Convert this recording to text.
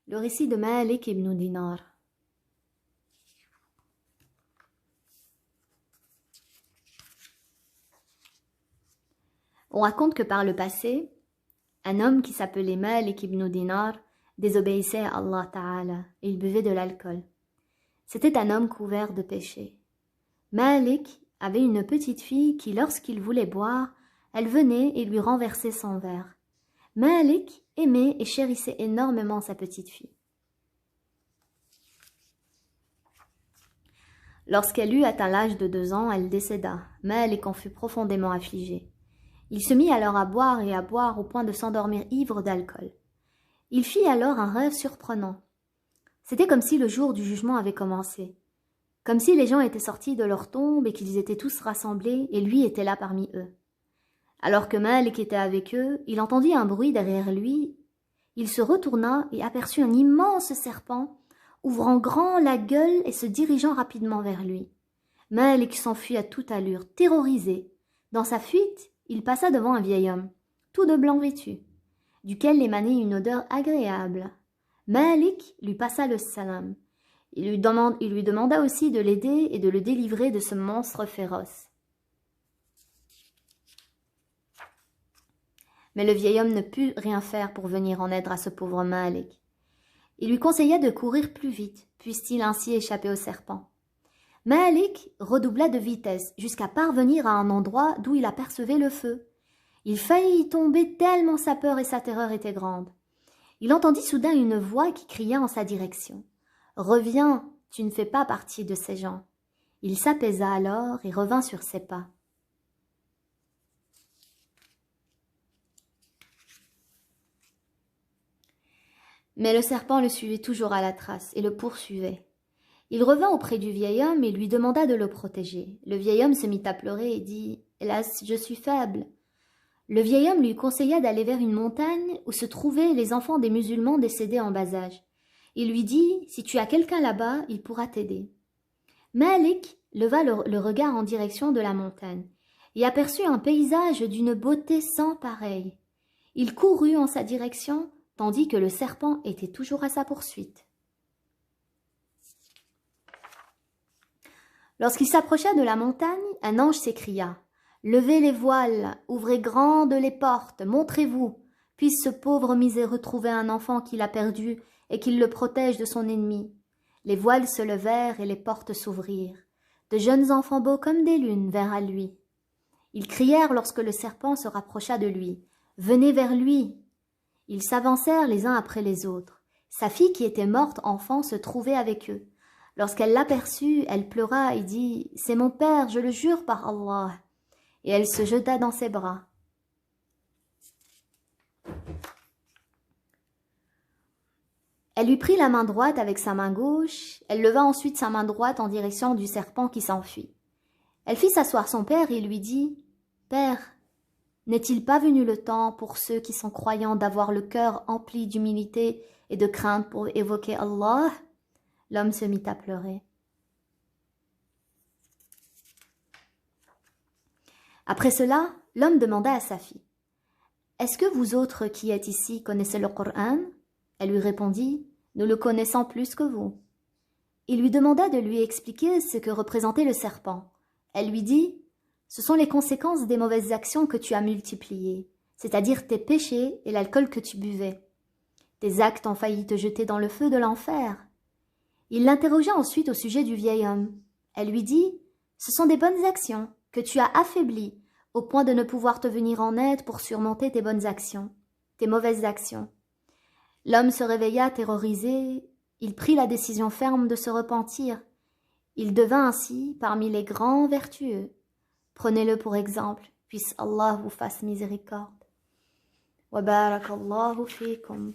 Le récit de Malik ibn Dinar. On raconte que par le passé, un homme qui s'appelait Malik ibn Dinar désobéissait à Allah Ta'ala et il buvait de l'alcool. C'était un homme couvert de péchés. Malik avait une petite fille qui, lorsqu'il voulait boire, elle venait et lui renversait son verre. Malik aimait et chérissait énormément sa petite fille. Lorsqu'elle eut atteint l'âge de 2 ans, elle décéda. Malik en fut profondément affligé. Il se mit alors à boire au point de s'endormir ivre d'alcool. Il fit alors un rêve surprenant. C'était comme si le jour du jugement avait commencé. Comme si les gens étaient sortis de leur tombe et qu'ils étaient tous rassemblés et lui était là parmi eux. Alors que Malik était avec eux, il entendit un bruit derrière lui. Il se retourna et aperçut un immense serpent, ouvrant grand la gueule et se dirigeant rapidement vers lui. Malik s'enfuit à toute allure, terrorisé. Dans sa fuite, il passa devant un vieil homme, tout de blanc vêtu, duquel émanait une odeur agréable. Malik lui passa le salam. Il lui demanda aussi de l'aider et de le délivrer de ce monstre féroce. Mais le vieil homme ne put rien faire pour venir en aide à ce pauvre Malik. Il lui conseilla de courir plus vite, puisse-t-il ainsi échapper au serpent. Malik redoubla de vitesse jusqu'à parvenir à un endroit d'où il apercevait le feu. Il faillit y tomber tellement sa peur et sa terreur étaient grandes. Il entendit soudain une voix qui cria en sa direction. « Reviens, tu ne fais pas partie de ces gens. » Il s'apaisa alors et revint sur ses pas. Mais le serpent le suivait toujours à la trace et le poursuivait. Il revint auprès du vieil homme et lui demanda de le protéger. Le vieil homme se mit à pleurer et dit « Hélas, je suis faible. » Le vieil homme lui conseilla d'aller vers une montagne où se trouvaient les enfants des musulmans décédés en bas âge. Il lui dit « Si tu as quelqu'un là-bas, il pourra t'aider. » Malik leva le regard en direction de la montagne et aperçut un paysage d'une beauté sans pareille. Il courut en sa direction, tandis que le serpent était toujours à sa poursuite. Lorsqu'il s'approcha de la montagne, un ange s'écria « Levez les voiles, ouvrez grandes les portes, montrez-vous, puisse ce pauvre miséreux trouver un enfant qu'il a perdu et qu'il le protège de son ennemi. » Les voiles se levèrent et les portes s'ouvrirent. De jeunes enfants beaux comme des lunes vinrent à lui. Ils crièrent lorsque le serpent se rapprocha de lui « Venez vers lui !» Ils s'avancèrent les uns après les autres. Sa fille qui était morte enfant se trouvait avec eux. Lorsqu'elle l'aperçut, elle pleura et dit « C'est mon père, je le jure par Allah !» Et elle se jeta dans ses bras. Elle lui prit la main droite avec sa main gauche. Elle leva ensuite sa main droite en direction du serpent qui s'enfuit. Elle fit s'asseoir son père et lui dit « Père, n'est-il pas venu le temps pour ceux qui sont croyants d'avoir le cœur empli d'humilité et de crainte pour évoquer Allah ?» L'homme se mit à pleurer. Après cela, l'homme demanda à sa fille « Est-ce que vous autres qui êtes ici connaissez le Coran ?» Elle lui répondit « Nous le connaissons plus que vous. » Il lui demanda de lui expliquer ce que représentait le serpent. Elle lui dit « Ce sont les conséquences des mauvaises actions que tu as multipliées, c'est-à-dire tes péchés et l'alcool que tu buvais. Tes actes ont failli te jeter dans le feu de l'enfer. » Il l'interrogea ensuite au sujet du vieil homme. Elle lui dit « Ce sont des bonnes actions que tu as affaiblies au point de ne pouvoir te venir en aide pour surmonter tes bonnes actions, tes mauvaises actions. » L'homme se réveilla terrorisé, il prit la décision ferme de se repentir. Il devint ainsi parmi les grands vertueux. Prenez-le pour exemple, puisse Allah vous fasse miséricorde. Wa barakallahu fikum.